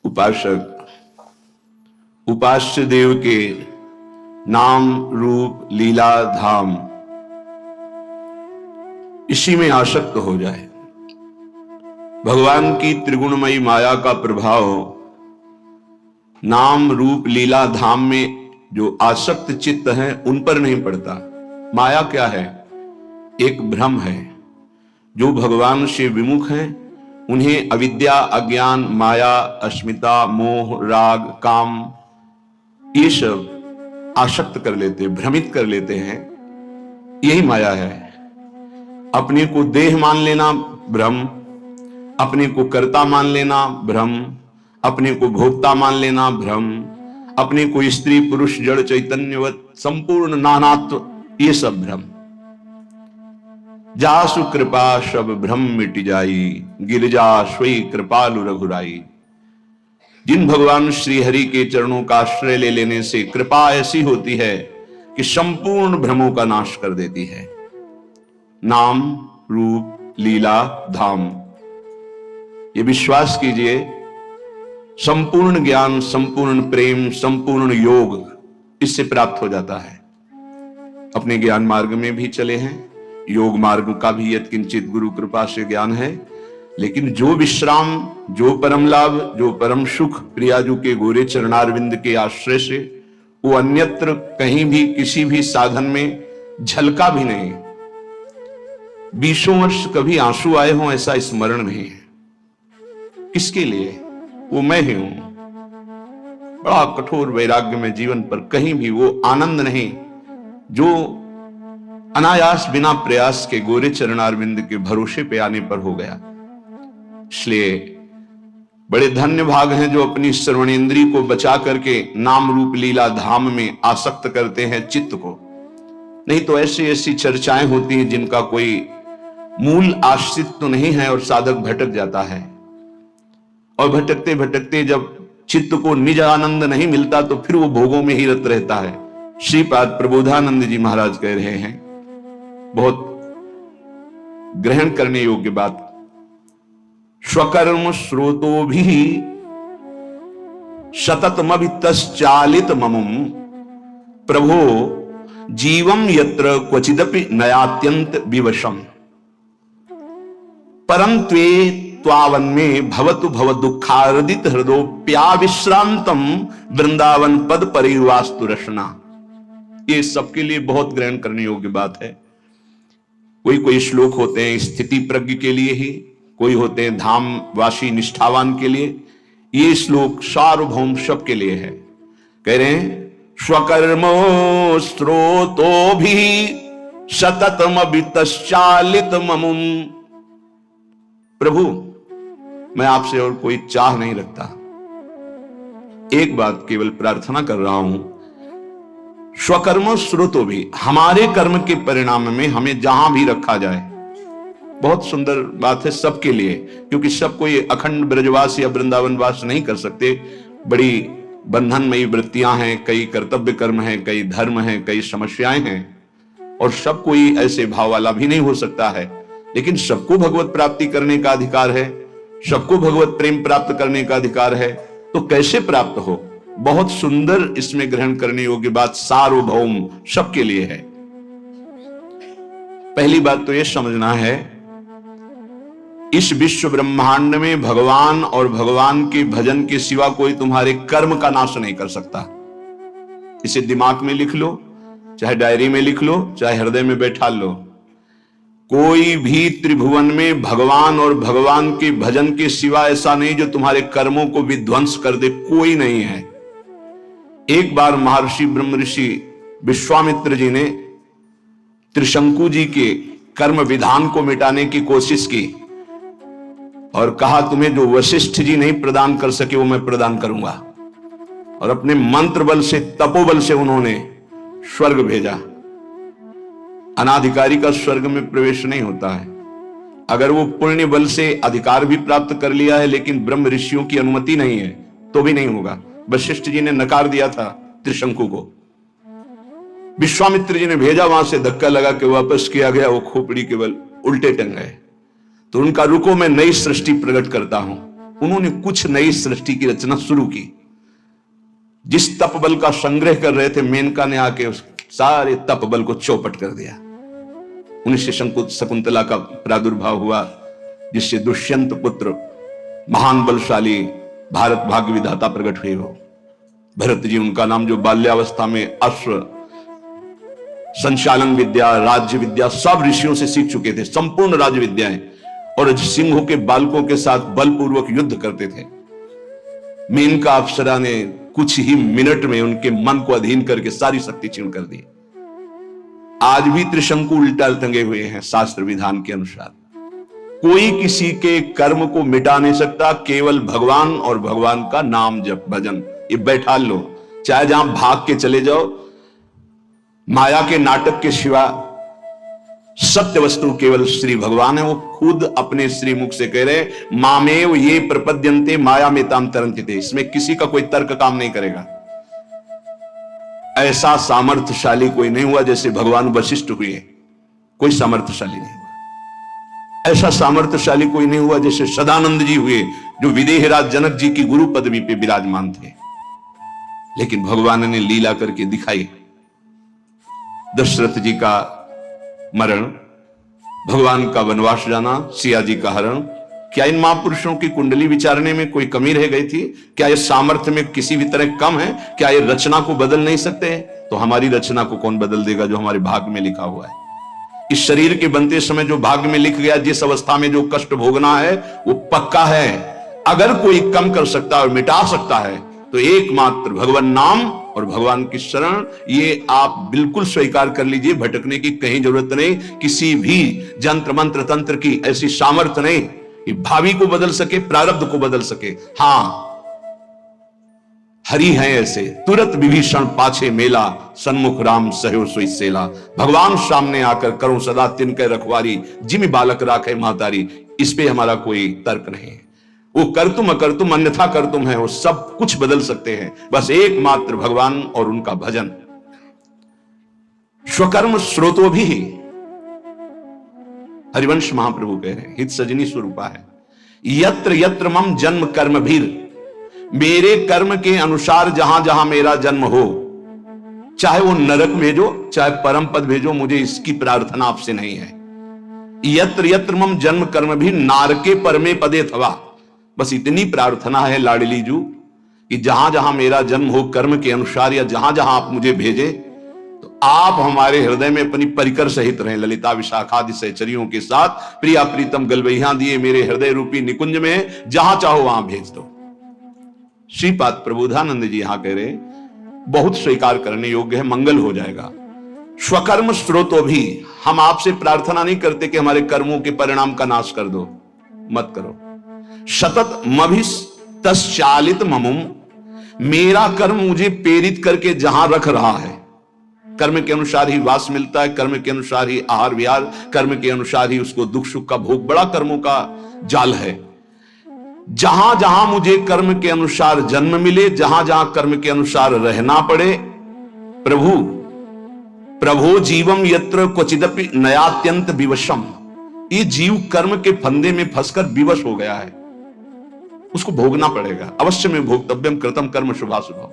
उपासक उपास्य देव के नाम रूप लीला धाम इसी में आसक्त हो जाए। भगवान की त्रिगुणमयी माया का प्रभाव नाम रूप लीला धाम में जो आसक्त चित्त हैं उन पर नहीं पड़ता। माया क्या है? एक भ्रम है। जो भगवान से विमुख हैं उन्हें अविद्या, अज्ञान, माया, अस्मिता, मोह, राग, काम ये सब आसक्त कर लेते, भ्रमित कर लेते हैं। यही माया है। अपने को देह मान लेना भ्रम, अपने को कर्ता मान लेना भ्रम, अपने को भोक्ता मान लेना भ्रम, अपने को स्त्री पुरुष जड़ चैतन्यवत संपूर्ण नानात्व, ये सब भ्रम। जासु कृपा सब भ्रम मिट जाई, गिरिजा स्वई कृपालु रघुराई। जिन भगवान श्री हरि के चरणों का आश्रय ले लेने से कृपा ऐसी होती है कि संपूर्ण भ्रमों का नाश कर देती है। नाम रूप लीला धाम, ये विश्वास कीजिए, संपूर्ण ज्ञान, संपूर्ण प्रेम, संपूर्ण योग इससे प्राप्त हो जाता है। अपने ज्ञान मार्ग में भी चले हैं, योग मार्ग का भी यत्किंचित गुरु कृपा से ज्ञान है, लेकिन जो विश्राम, जो परम लाभ, जो परम सुख प्रियाजू के गोरे चरणारविंद के आश्रय से वो अन्यत्र कहीं भी किसी भी साधन में झलका भी नहीं। 20 वर्ष कभी आंसू आए हों ऐसा स्मरण नहीं है। किसके लिए? वो मैं ही हूं। बड़ा कठोर वैराग्य में जीवन पर कहीं भी वो आनंद नहीं जो अनायास बिना प्रयास के गोरे चरणारविंद के भरोसे पे आने पर हो गया। इसलिए बड़े धन्य भाग हैं जो अपनी श्रवणेंद्री को बचा करके नाम रूप लीला धाम में आसक्त करते हैं चित्त को। नहीं तो ऐसी ऐसी चर्चाएं होती हैं जिनका कोई मूल आश्रित तो नहीं है और साधक भटक जाता है। और भटकते भटकते जब चित्त को निज आनंद नहीं मिलता तो फिर वो भोगों में ही रत रहता है। श्रीपाद प्रबोधानंद जी महाराज कह रहे हैं, बहुत ग्रहण करने योग्य बात, स्वकर्म स्रोतो भी सततमभितश्चालित ममुम प्रभो जीवम यत्र क्वचिदपि नयात्यंत विवशम परम त्वे त्वावन में भवतु भव दुखार्दित हृदोप्याविश्रांतम वृंदावन पद परिवास्तु रशना। ये सबके लिए बहुत ग्रहण करने योग्य बात है। कोई कोई श्लोक होते हैं स्थिति प्रज्ञ के लिए ही, कोई होते हैं धाम वासी निष्ठावान के लिए। ये श्लोक सार्वभौम सबके लिए है। कह रहे हैं स्वकर्मो स्रोतो भी सततम वितश्चालित ममुम। प्रभु मैं आपसे और कोई चाह नहीं रखता, एक बात केवल प्रार्थना कर रहा हूं, स्वकर्म स्रोतो भी, हमारे कर्म के परिणाम में हमें जहां भी रखा जाए। बहुत सुंदर बात है सबके लिए, क्योंकि सब कोई अखंड ब्रजवास या वृंदावन वास नहीं कर सकते। बड़ी बंधनमयी वृत्तियां हैं, कई कर्तव्य कर्म हैं, कई धर्म हैं, कई समस्याएं हैं, और सब कोई ऐसे भाव वाला भी नहीं हो सकता है। लेकिन सबको भगवत प्राप्ति करने का अधिकार है, सबको भगवत प्रेम प्राप्त करने का अधिकार है। तो कैसे प्राप्त हो? बहुत सुंदर इसमें ग्रहण करने योग्य बात सार्वभौम सबके लिए है। पहली बात तो यह समझना है, इस विश्व ब्रह्मांड में भगवान और भगवान के भजन के सिवा कोई तुम्हारे कर्म का नाश नहीं कर सकता। इसे दिमाग में लिख लो, चाहे डायरी में लिख लो, चाहे हृदय में बैठा लो। कोई भी त्रिभुवन में भगवान और भगवान के भजन के सिवा ऐसा नहीं जो तुम्हारे कर्मों को विध्वंस कर दे, कोई नहीं है। एक बार महर्षि ब्रह्म ऋषि विश्वामित्र जी ने त्रिशंकु जी के कर्म विधान को मिटाने की कोशिश की और कहा तुम्हें जो वशिष्ठ जी नहीं प्रदान कर सके वो मैं प्रदान करूंगा। और अपने मंत्र बल से, तपोबल से उन्होंने स्वर्ग भेजा। अनाधिकारी का स्वर्ग में प्रवेश नहीं होता है। अगर वो पुण्य बल से अधिकार भी प्राप्त कर लिया है लेकिन ब्रह्म ऋषियों की अनुमति नहीं है तो भी नहीं होगा। वशिष्ठ जी ने नकार दिया था त्रिशंकु को, विश्वामित्र जी ने भेजा, वहां से धक्का लगा के वापस किया गया, वो खोपड़ी केवल उल्टे टंग गए। तो उनका रुको मैं नई सृष्टि प्रकट करता हूं। उन्होंने कुछ नई सृष्टि की रचना शुरू की। जिस तपबल का संग्रह कर रहे थे, मेनका ने आके उस सारे तपबल को चौपट कर दिया। उन्हीं से शकुंतला का प्रादुर्भाव हुआ, जिससे दुष्यंत पुत्र महान बलशाली भारत भाग्य विधाता प्रकट हुए हो। भरत जी, उनका नाम, जो बाल्यावस्था में अश्व संचालन विद्या, राज्य विद्या सब ऋषियों से सीख चुके थे, संपूर्ण राज्य विद्याएं, और सिंहों के बालकों के साथ बलपूर्वक युद्ध करते थे। मेनका अप्सरा ने कुछ ही मिनट में उनके मन को अधीन करके सारी शक्ति क्षीण कर दी। आज भी त्रिशंकु उल्टा टंगे हुए हैं शास्त्र विधान के अनुसार। कोई किसी के कर्म को मिटा नहीं सकता, केवल भगवान और भगवान का नाम जप भजन, ये बैठा लो। चाहे जहां भाग के चले जाओ, माया के नाटक के सिवा सत्य वस्तु केवल श्री भगवान है। वो खुद अपने श्री मुख से कह रहे, मामेव ये प्रपद्यन्ते माया में ताम तरन्ते। इसमें किसी का कोई तर्क काम नहीं करेगा। ऐसा सामर्थ्यशाली कोई नहीं हुआ जैसे भगवान वशिष्ठ हुए, कोई सामर्थ्यशाली नहीं हुआ। ऐसा सामर्थ्यशाली कोई नहीं हुआ जैसे सदानंद जी हुए, जो विदेहराज जनक जी की गुरु पदवी पे विराजमान थे। लेकिन भगवान ने लीला करके दिखाई। दशरथ जी का मरण, भगवान का वनवास जाना, सिया जी का हरण, क्या इन महापुरुषों की कुंडली विचारने में कोई कमी रह गई थी? क्या ये सामर्थ्य में किसी भी तरह कम है? क्या ये रचना को बदल नहीं सकते? तो हमारी रचना को कौन बदल देगा जो हमारे भाग्य में लिखा हुआ है? इस शरीर के बनते समय जो भाग्य में लिख गया, जिस अवस्था में जो कष्ट भोगना है, वो पक्का है। अगर कोई कम कर सकता है और मिटा सकता है तो एकमात्र भगवान नाम और भगवान की शरण, ये आप बिल्कुल स्वीकार कर लीजिए। भटकने की कहीं जरूरत नहीं। किसी भी जंत्र मंत्र तंत्र की ऐसी सामर्थ्य नहीं कि भावी को बदल सके, प्रारब्ध को बदल सके। हां, हरि है ऐसे, तुरंत विभीषण पाछे मेला, सन्मुख राम सहयो सोई सेला। भगवान सामने आकर करो सदा तिनके रखवारी, जिमि बालक राखे महतारी। इस पे हमारा कोई तर्क नहीं है। वो कर तुम अकर तुम अन्यथा कर तुम है, वो सब कुछ बदल सकते हैं। बस एकमात्र भगवान और उनका भजन। स्वकर्म स्रोतो भी, हरिवंश महाप्रभु कह रहे हैं, हित सजनी स्वरूपा है। यत्र यत्र मम जन्म कर्म भीर, मेरे कर्म के अनुसार जहां जहां मेरा जन्म हो, चाहे वो नरक भेजो चाहे परम पद भेजो, मुझे इसकी प्रार्थना आपसे नहीं है। यत्र यत्र मम जन्म कर्म भी नारके परमे पदे थवा, बस इतनी प्रार्थना है लाडली जू कि जहां जहां मेरा जन्म हो कर्म के अनुसार, या जहां जहां आप मुझे भेजे, तो आप हमारे हृदय में अपनी परिकर सहित रहें। ललिता विशाखादि सहचरियों के साथ प्रिया प्रीतम गलवैया दिए मेरे हृदय रूपी निकुंज में, जहां चाहो वहां भेज दो। श्रीपाद प्रबोधानंद जी यहां कह रहे, बहुत स्वीकार करने योग्य है, मंगल हो जाएगा। स्वकर्म स्रोतो भी, हम आपसे प्रार्थना नहीं करते कि हमारे कर्मों के परिणाम का नाश कर दो, मत करो। सतत मभिस्तश्चालित ममुम, मेरा कर्म मुझे प्रेरित करके जहां रख रहा है, कर्म के अनुसार ही वास मिलता है, कर्म के अनुसार ही आहार विहार, कर्म के अनुसार ही उसको दुख सुख का भोग, बड़ा कर्मों का जाल है। जहां जहां मुझे कर्म के अनुसार जन्म मिले, जहां जहां कर्म के अनुसार रहना पड़े, प्रभु जीवम यत्र क्वचिदपि नयात्यंत विवशम, ये जीव कर्म के फंदे में फंसकर विवश हो गया है, उसको भोगना पड़ेगा। अवश्य में भोक्तव्यम कृतम कर्म शुभाशुभम।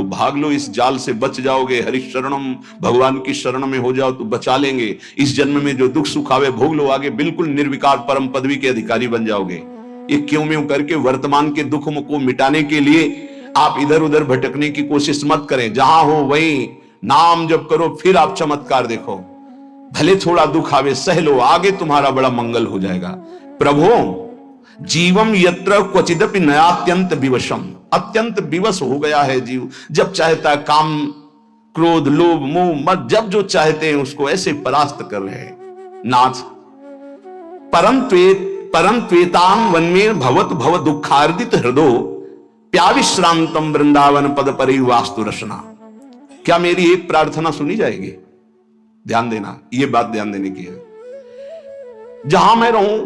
भाग लो, इस जाल से बच जाओगे। हरि शरणम, भगवान की शरण में हो जाओ तो बचा लेंगे। इस जन्म में जो दुख सुख आवे भोग लो, आगे बिल्कुल निर्विकार परम पदवी के अधिकारी बन जाओगे। ये क्यों म्यों करके वर्तमान के दुख को मिटाने के लिए आप इधर उधर भटकने की कोशिश मत करें। जहां हो वहीं नाम जप करो, फिर आप चमत्कार देखो। भले थोड़ा दुख आवे सह लो, आगे तुम्हारा बड़ा मंगल हो जाएगा। प्रभु जीवम यत्र क्वचिदपि नयात्यंत विवशम, अत्यंत विवश हो गया है जीव। जब चाहता है काम क्रोध लोभ मोह मत, जब जो चाहते हैं उसको ऐसे परास्त कर रहे हैं। नाथ परम त्वेताम वन्मेर भवत भव दुखार्दित हृदो प्याविश्रांतम वृंदावन पद परिवास्तु रसना। क्या मेरी एक प्रार्थना सुनी जाएगी? ध्यान देना, ये बात ध्यान देने की है। जहां मैं रहूं,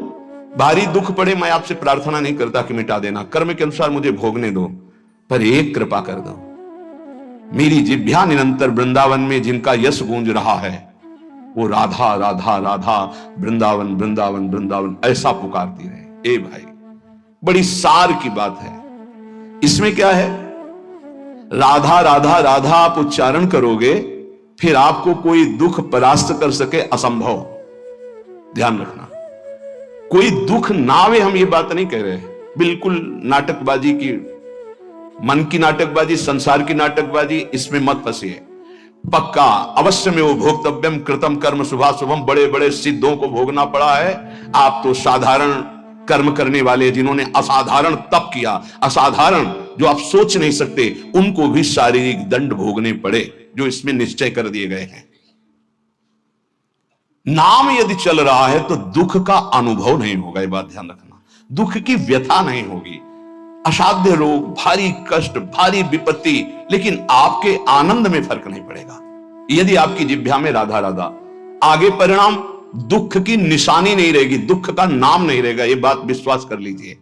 भारी दुख पड़े, मैं आपसे प्रार्थना नहीं करता कि मिटा देना, कर्म के अनुसार मुझे भोगने दो, पर एक कृपा कर दो। मेरी जिह्वा निरंतर वृंदावन में जिनका यश गूंज रहा है, वो राधा राधा राधा, वृंदावन वृंदावन वृंदावन ऐसा पुकारती रहे। ए भाई, बड़ी सार की बात है। इसमें क्या है, राधा राधा राधा आप उच्चारण करोगे, फिर आपको कोई दुख परास्त कर सके असंभव। ध्यान रखना, कोई दुख ना आवे, हम ये बात नहीं कह रहे, बिल्कुल नाटकबाजी की, मन की नाटकबाजी, संसार की नाटकबाजी, इसमें मत फंसिए। पक्का अवश्य में वो भोक्तव्यम कृतम कर्म शुभाशुभम, बड़े बड़े सिद्धों को भोगना पड़ा है। आप तो साधारण कर्म करने वाले, जिन्होंने असाधारण तप किया, असाधारण जो आप सोच नहीं सकते, उनको भी शारीरिक दंड भोगने पड़े, जो इसमें निश्चय कर दिए गए हैं। नाम यदि चल रहा है तो दुख का अनुभव नहीं होगा, ये बात ध्यान रखना। दुख की व्यथा नहीं होगी, असाध्य रोग, भारी कष्ट, भारी विपत्ति, लेकिन आपके आनंद में फर्क नहीं पड़ेगा यदि आपकी जिह्वा में राधा राधा। आगे परिणाम दुख की निशानी नहीं रहेगी, दुख का नाम नहीं रहेगा, ये बात विश्वास कर लीजिए।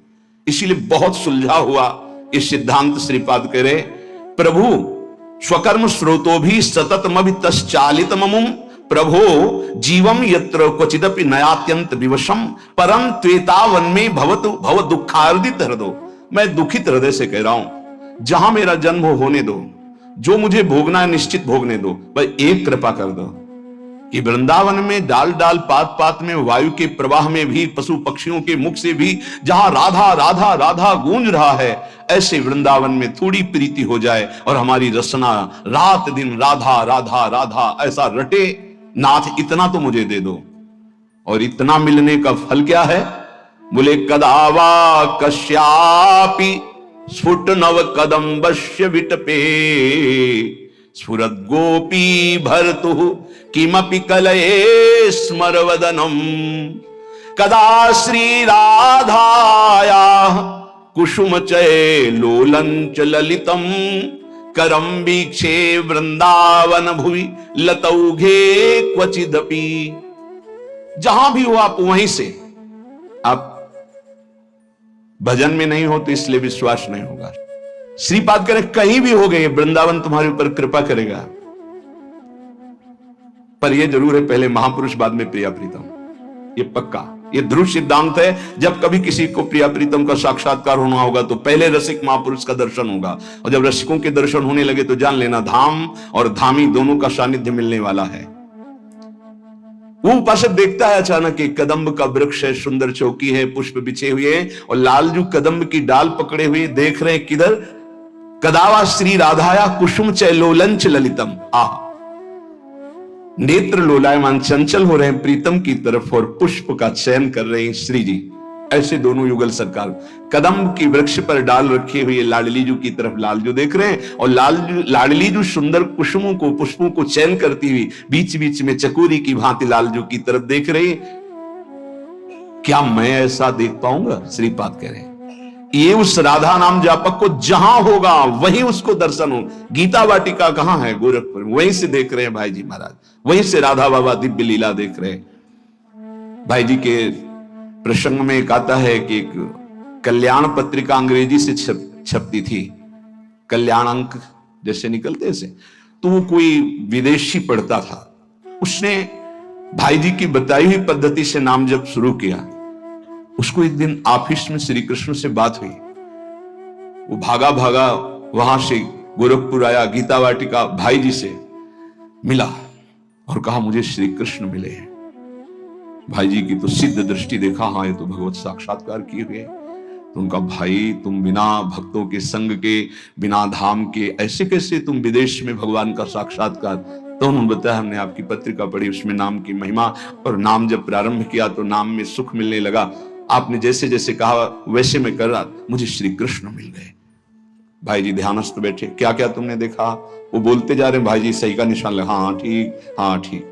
इसीलिए बहुत सुलझा हुआ ये सिद्धांत श्रीपाद कह रहे, प्रभु स्वकर्म स्रोतो भी सततमभि तश्चालित ममुम प्रभो जीवम यत्र क्वचिदपि नयात्यंत विवशम परम त्वेतावन में भवतु भव दुखार्दित हृदो। मैं दुखित हृदय से कह रहा हूं, जहां मेरा जन्म होने दो, जो मुझे भोगना है निश्चित भोगने दो, भाई एक कृपा कर दो कि वृंदावन में डाल डाल पात पात में, वायु के प्रवाह में भी, पशु पक्षियों के मुख से भी, जहां राधा राधा राधा गूंज रहा है, ऐसे वृंदावन में थोड़ी प्रीति हो जाए और हमारी रसना रात दिन राधा राधा राधा ऐसा रटे। नाथ इतना तो मुझे दे दो। और इतना मिलने का फल क्या है? बोले कदावा कश्यापि स्फुट नव कदम्बस्य विटपे स्फुरद गोपी भर्तु किमपि कलये स्मरवदनम कदा श्री राधाया कुसुम चय लोलंच ललितम करम वीक्षे वृंदावन भुवि लतौघे क्वचिदपि। जहां भी हो आप वहीं से, आप भजन में नहीं हो तो इसलिए विश्वास नहीं होगा। श्रीपाद करें कहीं भी हो गए, वृंदावन तुम्हारे ऊपर कृपा करेगा। पर यह जरूर है, पहले महापुरुष बाद में प्रिया प्रीतम, ये पक्का, ये ध्रुव सिद्धांत है। जब कभी किसी को प्रिया प्रीतम का साक्षात्कार होना होगा तो पहले रसिक महापुरुष का दर्शन होगा, और जब रसिकों के दर्शन होने लगे तो जान लेना धाम और धामी दोनों का सानिध्य मिलने वाला है। वो उपासक देखता है अचानक एक कदम्ब का वृक्ष है, सुंदर चौकी है, पुष्प बिछे हुए हैं, और लालजू कदम्ब की डाल पकड़े हुए देख रहे हैं किधर, कदावा श्री राधाया कुसुम चय लोलंच ललितम। आह, नेत्र लोलायमान चंचल हो रहे हैं प्रीतम की तरफ और पुष्प का चयन कर रहे हैं श्री जी। ऐसे दोनों युगल सरकार कदम्ब की वृक्ष पर डाल रखे हुए लाडलीजू की तरफ लालजू देख रहे हैं, और लाडलीजू सुंदर कुसुमों को, पुष्पों को चयन करती हुई बीच बीच में चकोरी की भांति लालजू की तरफ देख रहे हैं। क्या मैं ऐसा देख पाऊंगा? श्रीपाद कह रहे हैं ये उस राधा नाम जापक को जहां होगा वहीं उसको दर्शन हो। गीता वाटिका कहां है? गोरखपुर, वहीं से देख रहे हैं भाई जी महाराज, वहीं से राधा बाबा दिव्य लीला देख रहे हैं। भाई जी के प्रसंग में एक आता है कि एक कल्याण पत्रिका अंग्रेजी से छपती थी, कल्याण अंक जैसे निकलते से, तो वो कोई विदेशी पढ़ता था, उसने भाई जी की बताई हुई पद्धति से नाम जप शुरू किया। उसको एक दिन ऑफिस में श्री कृष्ण से बात हुई, वो भागा भागा वहां से गोरखपुर आया, गीता वाटिका भाई जी से मिला और कहा मुझे श्री कृष्ण मिले हैं। भाई जी की तो सिद्ध दृष्टि देखा, हाँ ये तो भगवत साक्षात्कार किए हुए। तो उनका भाई तुम बिना भक्तों के संग के, बिना धाम के ऐसे कैसे तुम विदेश में भगवान का साक्षात्कार? तो उन्होंने बताया हमने आपकी पत्रिका पढ़ी, उसमें नाम की महिमा, और नाम जब प्रारंभ किया तो नाम में सुख मिलने लगा। आपने जैसे जैसे कहा वैसे मैं कर रहा, मुझे श्री कृष्ण मिल गए। भाई जी ध्यानस्थ बैठे, क्या क्या तुमने देखा? वो बोलते जा रहे भाई जी सही का निशान लगा, हाँ ठीक, हाँ ठीक।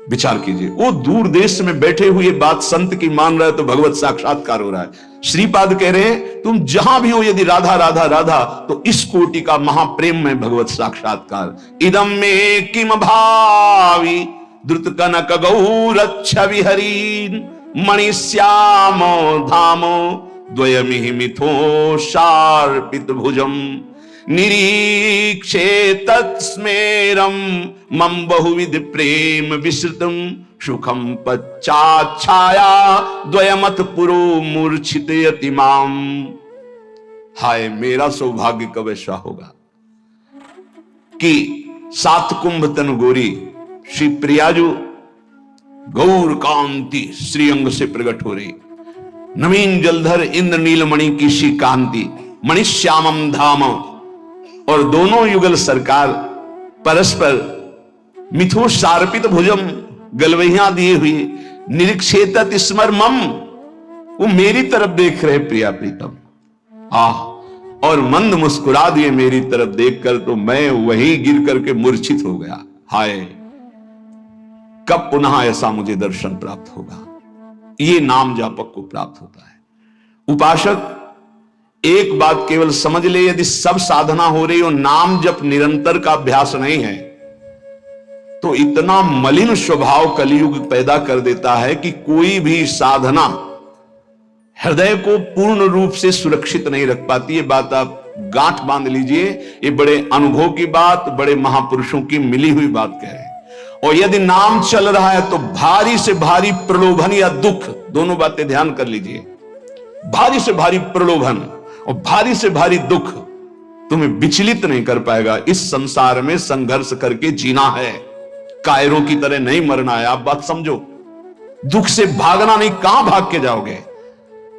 विचार कीजिए, वो दूर देश में बैठे हुए बात संत की मान रहा है तो भगवत साक्षात्कार हो रहा है। श्रीपाद कह रहे हैं तुम जहां भी हो यदि राधा राधा राधा, तो इस कोटि का महाप्रेम में भगवत साक्षात्कार। इदम में किम भावी द्रुत कनक गौरक्ष विहरीन मणिश्यामो धामो द्वयमिहि मिथो शार्पित भुजम निरीक्षे तत्स्मेरम मम बहुविध प्रेम विस्तृतम सुखम पच्चाच्छाया द्वयमत पुरो मूर्छित यतिमाम। हाय मेरा सौभाग्य कब ऐसा होगा कि 7 कुंभ तन गोरी श्री प्रियाजू गौर कांति श्रीअंग से प्रकट हो रही, नवीन जलधर इंद्र नीलमणि की शी कांति, मणिश्यामम धाम, और दोनों युगल सरकार परस्पर मिथु शार्पित भुजम गलवहियां दिए हुए निरीक्षेतत स्मर मम, वो मेरी तरफ देख रहे प्रिया प्रीतम, और मंद मुस्कुरा दिए मेरी तरफ देखकर, तो मैं वहीं गिर करके मूर्छित हो गया। हाय कब पुनः ऐसा मुझे दर्शन प्राप्त होगा। ये नाम जापक को प्राप्त होता है। उपासक एक बात केवल समझ ले, यदि सब साधना हो रही हो, नाम जप निरंतर का अभ्यास नहीं है, तो इतना मलिन स्वभाव कलयुग पैदा कर देता है कि कोई भी साधना हृदय को पूर्ण रूप से सुरक्षित नहीं रख पाती। ये बात आप गांठ बांध लीजिए, ये बड़े अनुभव की बात, बड़े महापुरुषों की मिली हुई बात कह रहे हैं। और यदि नाम चल रहा है तो भारी से भारी प्रलोभन या दुख, दोनों बातें ध्यान कर लीजिए। भारी से भारी प्रलोभन और भारी से भारी दुख तुम्हें विचलित नहीं कर पाएगा। इस संसार में संघर्ष करके जीना है, कायरों की तरह नहीं मरना है। आप बात समझो, दुख से भागना नहीं, कहां भाग के जाओगे।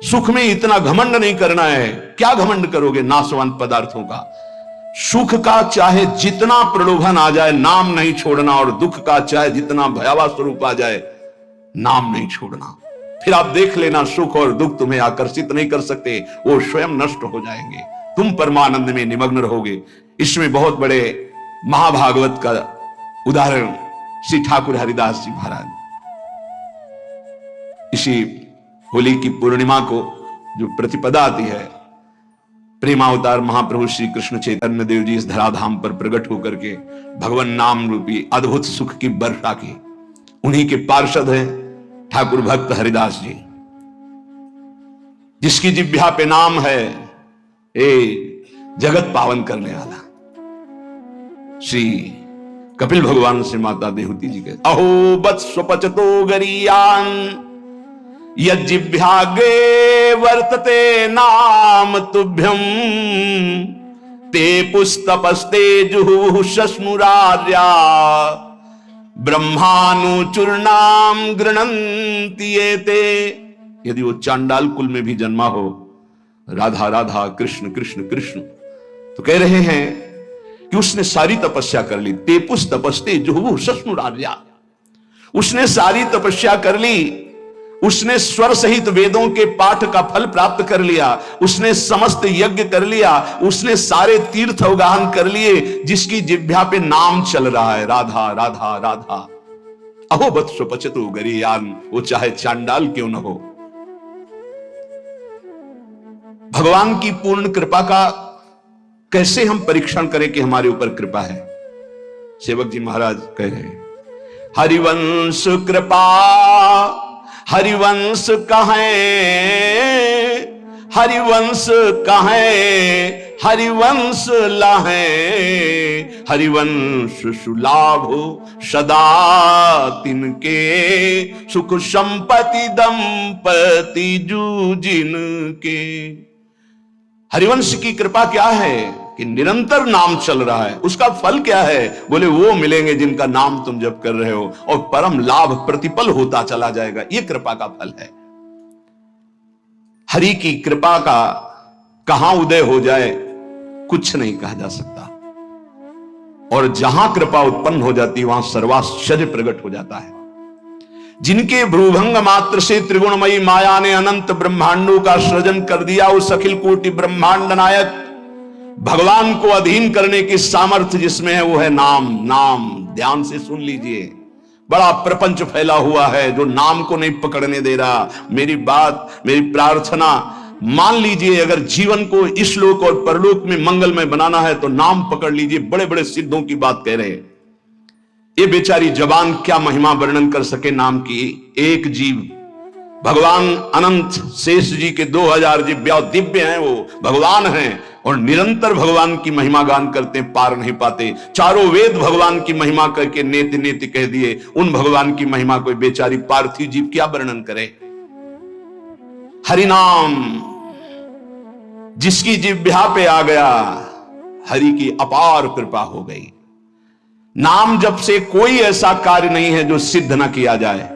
सुख में इतना घमंड नहीं करना है, क्या घमंड करोगे नाशवान पदार्थों का। सुख का चाहे जितना प्रलोभन आ जाए नाम नहीं छोड़ना, और दुख का चाहे जितना भयावह स्वरूप आ जाए नाम नहीं छोड़ना। फिर आप देख लेना, सुख और दुख तुम्हें आकर्षित नहीं कर सकते, वो स्वयं नष्ट हो जाएंगे, तुम परमानंद में निमग्न रहोगे। इसमें बहुत बड़े महाभागवत का उदाहरण श्री ठाकुर हरिदास जी महाराज, इसी होली की पूर्णिमा को जो प्रतिपदा आती है, प्रेमावतार महाप्रभु श्री कृष्ण चैतन्य देव जी इस धराधाम पर प्रकट होकर के भगवान नाम रूपी अद्भुत सुख की वर्षा की, उन्हीं के पार्षद हैं ठाकुर भक्त हरिदास जी, जिसकी जिह्वा पे नाम है ए जगत पावन करने वाला। श्री कपिल भगवान से माता देहूती जी कहते, अहो बत्स्वपचतो गरीयान यज्जिह्वाग्रे वर्तते नाम तुभ्यम, ते पुस्तपस्ते जुहुः शश्नुरार्या, ब्रह्मानुचूर्णाम गृणन्ति एते। यदि वो चांडाल कुल में भी जन्मा हो, राधा राधा कृष्ण कृष्ण कृष्ण, तो कह रहे हैं कि उसने सारी तपस्या कर ली। तेपुस तपस्ते जुहुः शश्नुरार्या, उसने सारी तपस्या कर ली, उसने स्वर सहित वेदों के पाठ का फल प्राप्त कर लिया, उसने समस्त यज्ञ कर लिया, उसने सारे तीर्थ अवगाहन कर लिए, जिसकी जिह्वा पे नाम चल रहा है राधा राधा राधा। अहो बत्स्वपचतो गरीयान, वो चाहे चांडाल क्यों न हो। भगवान की पूर्ण कृपा का कैसे हम परीक्षण करें कि हमारे ऊपर कृपा है। सेवक जी महाराज कह रहे हैं, हरिवंश कृपा हरिवंश कहें, हरिवंश कहें हरिवंश लाहें, हरिवंश सुलाभ सदा तिनके, सुख संपत्ति दंपति जूजिन के। हरिवंश की कृपा क्या है कि निरंतर नाम चल रहा है। उसका फल क्या है? बोले वो मिलेंगे जिनका नाम तुम जप कर रहे हो, और परम लाभ प्रतिपल होता चला जाएगा। ये कृपा का फल है। हरि की कृपा का कहां उदय हो जाए कुछ नहीं कहा जा सकता, और जहां कृपा उत्पन्न हो जाती वहां सर्वाश्चर्य प्रकट हो जाता है। जिनके भ्रूभंग मात्र से त्रिगुणमयी माया ने अनंत ब्रह्मांडों का सृजन कर दिया, उस अखिल कोटि ब्रह्मांड नायक भगवान को अधीन करने की सामर्थ्य जिसमें है वो है नाम। नाम ध्यान से सुन लीजिए, बड़ा प्रपंच फैला हुआ है जो नाम को नहीं पकड़ने दे रहा। मेरी बात, मेरी प्रार्थना मान लीजिए, अगर जीवन को इस लोक और परलोक में मंगलमय बनाना है तो नाम पकड़ लीजिए। बड़े बड़े सिद्धों की बात कह रहे हैं। ये बेचारी जबान क्या महिमा वर्णन कर सके नाम की। एक जीव भगवान अनंत शेष जी के 2000 जिब्या दिव्य हैं, वो भगवान हैं और निरंतर भगवान की महिमा गान करते हैं, पार नहीं पाते। चारों वेद भगवान की महिमा करके नेति नेति कह दिए। उन भगवान की महिमा कोई बेचारी पार्थिव जीव क्या वर्णन करे। हरिनाम जिसकी जिह्वा पे आ गया, हरि की अपार कृपा हो गई। नाम जप से कोई ऐसा कार्य नहीं है जो सिद्ध न किया जाए।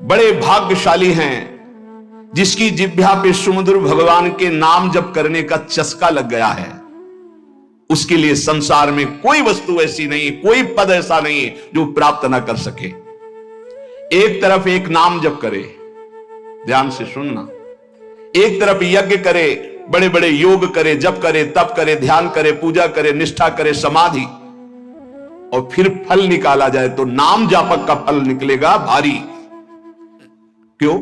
बड़े भाग्यशाली हैं जिसकी जिह्वा पे सुमधुर भगवान के नाम जप करने का चस्का लग गया है। उसके लिए संसार में कोई वस्तु ऐसी नहीं, कोई पद ऐसा नहीं जो प्राप्त ना कर सके। एक तरफ एक नाम जप करे, ध्यान से सुनना, एक तरफ यज्ञ करे, बड़े बड़े योग करे, जप करे, तप करे, ध्यान करे, पूजा करे, निष्ठा करे, समाधि, और फिर फल निकाला जाए तो नाम जापक का फल निकलेगा भारी। क्यों?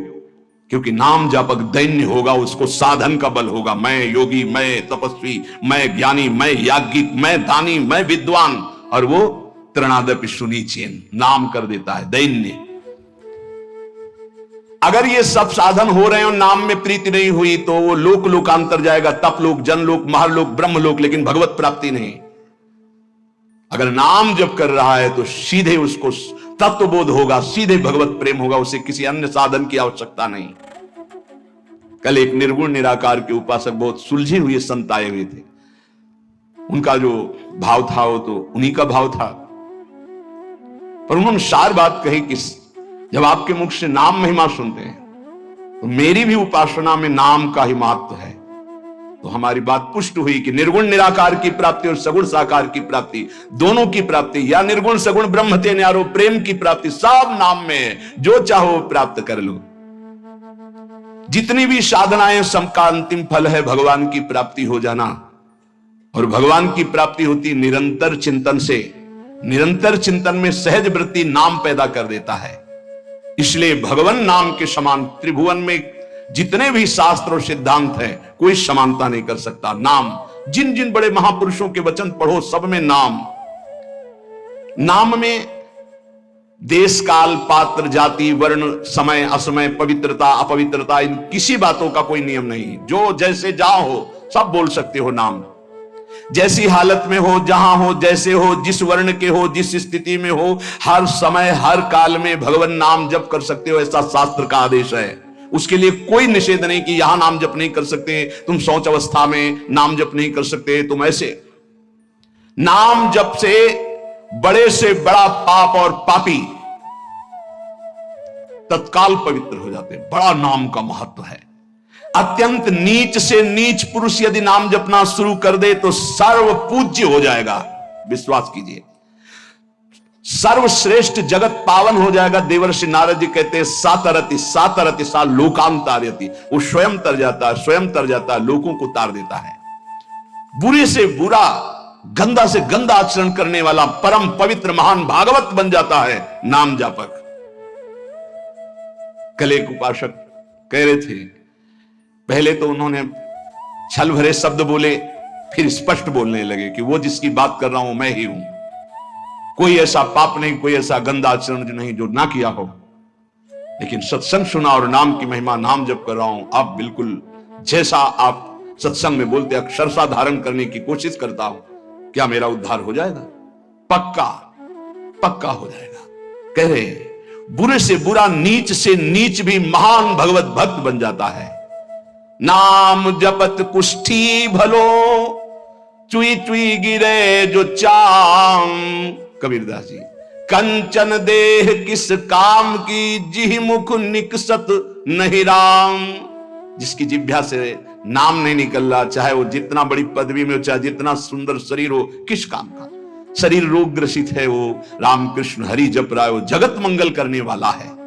क्योंकि नाम जापक दैन्य होगा, उसको साधन का बल होगा। मैं योगी, मैं तपस्वी, मैं ज्ञानी, मैं याज्ञिक, मैं दानी, मैं विद्वान, और वो तृणादपि सुनीचेन नाम कर देता है दैन्य। अगर ये सब साधन हो रहे हैं और नाम में प्रीति नहीं हुई तो वो लोक लोकांतर जाएगा, तप लोक, जनलोक, महरलोक, ब्रह्मलोक, लेकिन भगवत प्राप्ति नहीं। अगर नाम जप कर रहा है तो सीधे उसको तत्वबोध होगा, सीधे भगवत प्रेम होगा, उसे किसी अन्य साधन की आवश्यकता नहीं। कल एक निर्गुण निराकार के उपासक बहुत सुलझे हुए संत आए हुए थे। उनका जो भाव था वो तो उन्हीं का भाव था, पर उन्होंने सार बात कही कि जब आपके मुख से नाम महिमा सुनते हैं तो मेरी भी उपासना में नाम का ही महत्व है। तो हमारी बात पुष्ट हुई कि निर्गुण निराकार की प्राप्ति और सगुण साकार की प्राप्ति, दोनों की प्राप्ति, या निर्गुण सगुण ब्रह्म ते न्यारो, प्रेम की प्राप्ति सब नाम में है। जो चाहो प्राप्त कर लो। जितनी भी साधनाएं, सबका अंतिम फल है भगवान की प्राप्ति हो जाना। और भगवान की प्राप्ति होती निरंतर चिंतन से। निरंतर चिंतन में सहज वृत्ति नाम पैदा कर देता है। इसलिए भगवान नाम के समान त्रिभुवन में जितने भी शास्त्र और सिद्धांत हैं, कोई समानता नहीं कर सकता। नाम, जिन जिन बड़े महापुरुषों के वचन पढ़ो, सब में नाम। नाम में देश, काल, पात्र, जाति, वर्ण, समय, असमय, पवित्रता, अपवित्रता, इन किसी बातों का कोई नियम नहीं। जो जैसे जहां हो सब बोल सकते हो नाम। जैसी हालत में हो, जहां हो, जैसे हो, जिस वर्ण के हो, जिस स्थिति में हो, हर समय हर काल में भगवान नाम जप कर सकते हो, ऐसा शास्त्र का आदेश है। उसके लिए कोई निषेध नहीं कि यहां नाम जप नहीं कर सकते, तुम शौच अवस्था में नाम जप नहीं कर सकते, तुम ऐसे। नाम जप से बड़े से बड़ा पाप और पापी तत्काल पवित्र हो जाते हैं। बड़ा नाम का महत्व है। अत्यंत नीच से नीच पुरुष यदि नाम जपना शुरू कर दे तो सर्व पूज्य हो जाएगा। विश्वास कीजिए, सर्वश्रेष्ठ जगत पावन हो जाएगा। देवर्षि नारद जी कहते हैं सातरति सातरति सा लोकांतार्यति, वो स्वयं तर जाता है, स्वयं तर जाता है, लोगों को तार देता है। बुरे से बुरा, गंदा से गंदा आचरण करने वाला परम पवित्र महान भागवत बन जाता है नाम जापक। कल एक उपासक कह रहे थे, पहले तो उन्होंने छल भरे शब्द बोले, फिर स्पष्ट बोलने लगे कि वो जिसकी बात कर रहा हूं मैं ही हूं। कोई ऐसा पाप नहीं, कोई ऐसा गंदा आचरण नहीं जो ना किया हो, लेकिन सत्संग सुना और नाम की महिमा, नाम जप कर रहा हूं। आप बिल्कुल जैसा आप सत्संग में बोलते अक्षरशः धारण करने की कोशिश करता हूं। क्या मेरा उद्धार हो जाएगा? पक्का पक्का हो जाएगा। कह रहे बुरे से बुरा, नीच से नीच भी महान भगवत भक्त बन जाता है। नाम जपत कुष्ठी भलो, चुई चुई गिरे जो चाम। कबीरदास जी, कंचन देह किस काम की, जिह मुख निकसत नहीं राम। जिसकी जिह्वा से नाम नहीं निकल रहा, चाहे वो जितना बड़ी पदवी में हो, चाहे जितना सुंदर शरीर हो, किस काम का? शरीर रोग ग्रसित है, वो रामकृष्ण हरि जप रहा है, वो जगत मंगल करने वाला है।